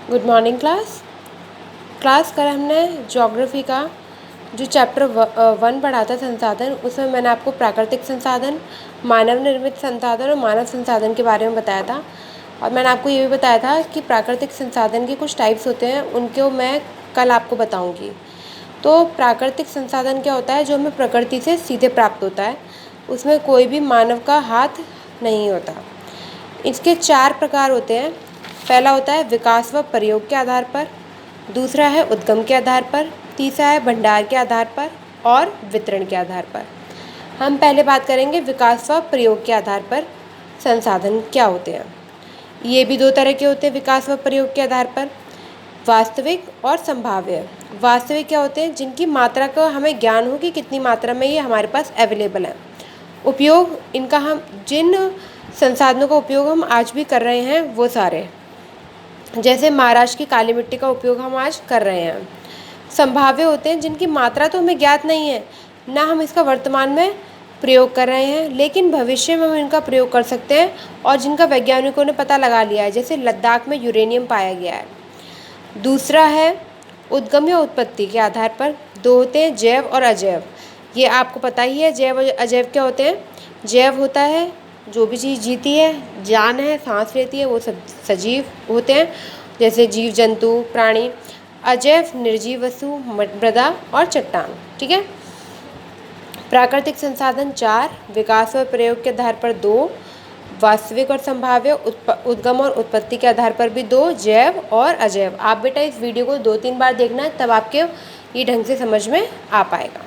Good morning class कल हमने geography का जो चैप्टर 1 पढ़ा था संसाधन, उसमें मैंने आपको प्राकृतिक संसाधन, मानव निर्मित संसाधन और मानव संसाधन के बारे में बताया था। और मैंने आपको ये भी बताया था कि प्राकृतिक संसाधन के कुछ टाइप्स होते हैं, उनको मैं कल आपको बताऊंगी। तो प्राकृतिक संसाधन क्या होता है? जो हमें प्रकृति से सीधे प्राप्त होता है, उसमें कोई भी मानव का हाथ नहीं होता। इसके 4 प्रकार होते हैं। पहला होता है विकास व प्रयोग के आधार पर, दूसरा है उद्गम के आधार पर, तीसरा है भंडार के आधार पर और वितरण के आधार पर। हम पहले बात करेंगे विकास व प्रयोग के आधार पर संसाधन क्या होते हैं। ये भी 2 तरह के होते हैं विकास व प्रयोग के आधार पर, वास्तविक और संभाव्य। वास्तविक क्या होते हैं? जिनकी मात्रा का हमें ज्ञान हो कि कितनी मात्रा में ये हमारे पास अवेलेबल है। उपयोग इनका, हम जिन संसाधनों का उपयोग हम आज भी कर रहे हैं वो सारे, जैसे महाराष्ट्र की काली मिट्टी का उपयोग हम आज कर रहे हैं। संभाव्य होते हैं जिनकी मात्रा तो हमें ज्ञात नहीं है, ना हम इसका वर्तमान में प्रयोग कर रहे हैं, लेकिन भविष्य में हम इनका प्रयोग कर सकते हैं और जिनका वैज्ञानिकों ने पता लगा लिया है, जैसे लद्दाख में यूरेनियम पाया गया है। दूसरा है उद्गम या उत्पत्ति के आधार पर। 2 होते हैं जैव और अजैव। ये आपको पता ही है जैव और अजैव क्या होते हैं। जैव होता है जो भी चीज़ जीती है, जान है, सांस लेती है, वो सब सजीव होते हैं, जैसे जीव जंतु प्राणी। अजैव निर्जीव वस्तु, मृदा और चट्टान। ठीक है। प्राकृतिक संसाधन 4, विकास व प्रयोग के आधार पर 2, वास्तविक और संभाव्य, उद्गम और उत्पत्ति के आधार पर भी 2, जैव और अजैव। आप बेटा इस वीडियो को 2-3 बार देखना, तब आपके ये ढंग से समझ में आ पाएगा।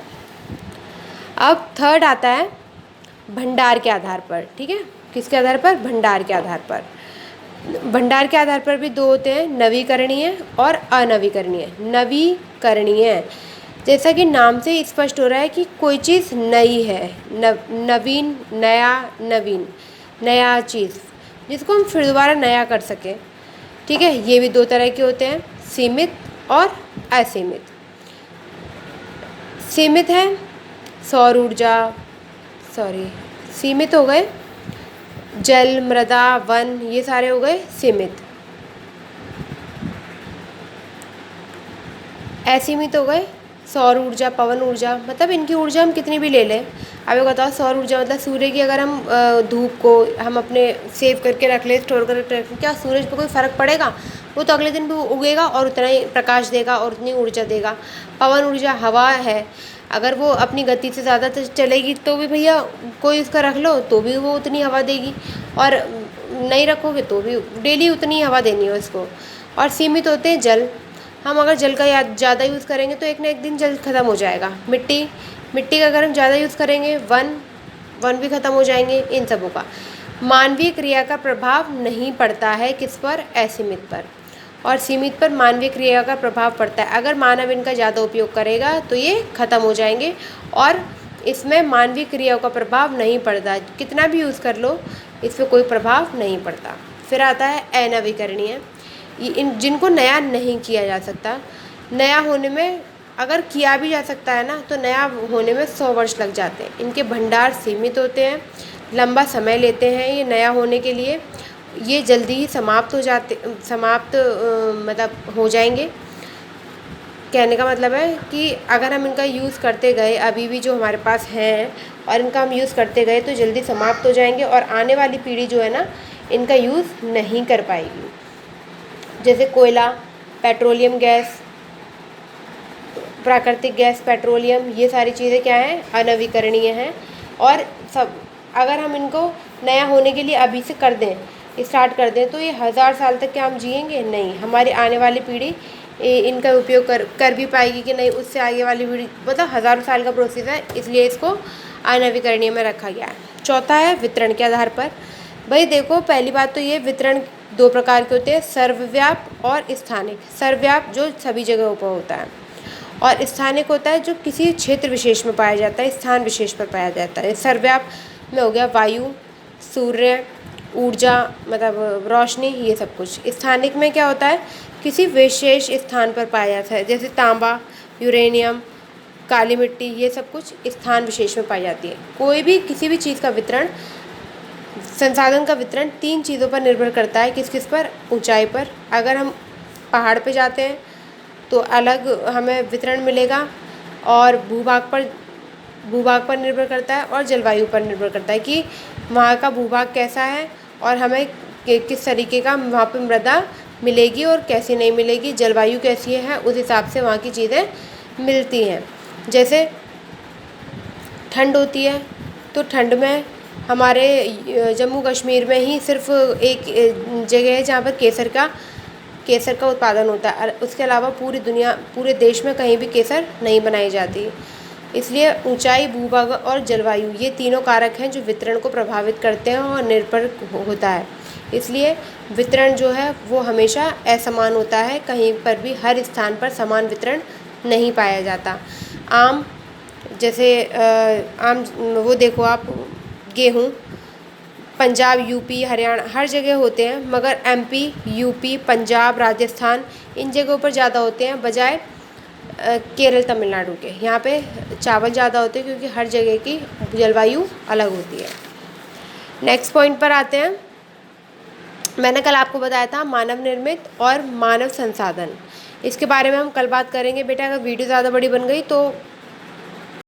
अब थर्ड आता है भंडार के आधार पर। ठीक है। किसके आधार पर? भंडार के आधार पर। भंडार के आधार पर भी 2 होते हैं, नवीकरणीय और अनवीकरणीय। नवीकरणीय जैसा कि नाम से स्पष्ट हो रहा है कि कोई चीज़ नई है, नवीन, नया, नवीन, नया चीज़ जिसको हम फिर दोबारा नया कर सकें। ठीक है। ये भी 2 तरह के होते हैं, सीमित और असीमित। सीमित है सौर ऊर्जा, सीमित हो गए जल, मृदा, वन, ये सारे हो गए सीमित। असीमित हो गए सौर ऊर्जा, पवन ऊर्जा, मतलब इनकी ऊर्जा हम कितनी भी ले लें। अब ये बताओ, सौर ऊर्जा मतलब सूर्य की, अगर हम धूप को हम अपने सेव करके रख लें, स्टोर करके रख लें, क्या सूरज पर कोई फ़र्क पड़ेगा? वो तो अगले दिन भी उगेगा और उतना ही प्रकाश देगा और उतनी ऊर्जा देगा। पवन ऊर्जा हवा है, अगर वो अपनी गति से ज़्यादा चलेगी तो भी भैया कोई उसका रख लो तो भी वो उतनी हवा देगी, और नहीं रखोगे तो भी डेली उतनी हवा देनी है उसको। और सीमित होते हैं जल। हम अगर जल का ज़्यादा यूज़ करेंगे तो एक ना एक दिन जल ख़त्म हो जाएगा। मिट्टी का अगर हम ज़्यादा यूज़ करेंगे, वन भी ख़त्म हो जाएंगे। इन सबों का मानवीय क्रिया का प्रभाव नहीं पड़ता है किस पर? असीमित पर। और सीमित पर मानवीय क्रिया का प्रभाव पड़ता है। अगर मानव इनका ज़्यादा उपयोग करेगा तो ये ख़त्म हो जाएंगे, और इसमें मानवीय क्रियाओं का प्रभाव नहीं पड़ता। कितना भी यूज़ कर लो, इस पर कोई प्रभाव नहीं पड़ता। फिर आता है अनवीकरणीय। इन जिनको नया नहीं किया जा सकता। नया होने में, अगर किया भी जा सकता है ना, तो नया होने में 100 वर्ष लग जाते हैं। इनके भंडार सीमित होते हैं, लंबा समय लेते हैं ये नया होने के लिए। ये जल्दी ही समाप्त मतलब हो जाएंगे। कहने का मतलब है कि अगर हम इनका यूज़ करते गए, अभी भी जो हमारे पास हैं, और इनका हम यूज़ करते गए तो जल्दी समाप्त हो जाएंगे, और आने वाली पीढ़ी जो है ना, इनका यूज़ नहीं कर पाएगी। जैसे कोयला, पेट्रोलियम गैस, प्राकृतिक गैस, पेट्रोलियम, ये सारी चीज़ें क्या हैं? अनवीकरणीय हैं। और सब अगर हम इनको नया होने के लिए अभी से कर दें, स्टार्ट कर दें, तो ये 1000 साल तक क्या हम जिएंगे? नहीं। हमारी आने वाली पीढ़ी इनका उपयोग कर भी पाएगी कि नहीं, उससे आगे वाली पीढ़ी, मतलब 1000 साल का प्रोसेस है, इसलिए इसको अनवीकरणीय में रखा गया है। चौथा है वितरण के आधार पर। भाई देखो, पहली बात तो ये वितरण 2 प्रकार के होते हैं, सर्वव्याप और स्थानिक। सर्वव्याप जो सभी जगहों पर होता है, और स्थानिक होता है जो किसी क्षेत्र विशेष में पाया जाता है, स्थान विशेष पर पाया जाता है। सर्वव्याप में हो गया वायु, सूर्य, ऊर्जा, मतलब रोशनी, ये सब कुछ। स्थानिक में क्या होता है? किसी विशेष स्थान पर पाया जाता है, जैसे तांबा, यूरेनियम, काली मिट्टी, ये सब कुछ स्थान विशेष में पाई जाती है। कोई भी किसी भी चीज़ का वितरण, संसाधन का वितरण 3 चीज़ों पर निर्भर करता है। किस किस पर? ऊंचाई पर। अगर हम पहाड़ पे जाते हैं तो अलग हमें वितरण मिलेगा, और भूभाग पर निर्भर करता है और जलवायु पर निर्भर करता है कि वहाँ का भूभाग कैसा है और हमें किस तरीके का वहाँ पे मृदा मिलेगी और कैसी नहीं मिलेगी, जलवायु कैसी है, उस हिसाब से वहाँ की चीज़ें मिलती हैं। जैसे ठंड होती है तो ठंड में हमारे जम्मू कश्मीर में ही सिर्फ एक जगह है जहाँ पर केसर का उत्पादन होता है। उसके अलावा पूरे देश में कहीं भी केसर नहीं बनाई जाती। इसलिए ऊंचाई, भूभाग और जलवायु ये तीनों कारक हैं जो वितरण को प्रभावित करते हैं और निर्भर होता है। इसलिए वितरण जो है वो हमेशा असमान होता है, कहीं पर भी हर स्थान पर समान वितरण नहीं पाया जाता। जैसे आम वो देखो आप, गेहूँ पंजाब, यूपी, हरियाणा हर जगह होते हैं, मगर एमपी, यूपी, पंजाब, राजस्थान इन जगहों पर ज़्यादा होते हैं बजाय केरल, तमिलनाडु के। यहाँ पे चावल ज़्यादा होते हैं क्योंकि हर जगह की जलवायु अलग होती है। नेक्स्ट पॉइंट पर आते हैं। मैंने कल आपको बताया था मानव निर्मित और मानव संसाधन, इसके बारे में हम कल बात करेंगे बेटा। अगर वीडियो ज़्यादा बड़ी बन गई तो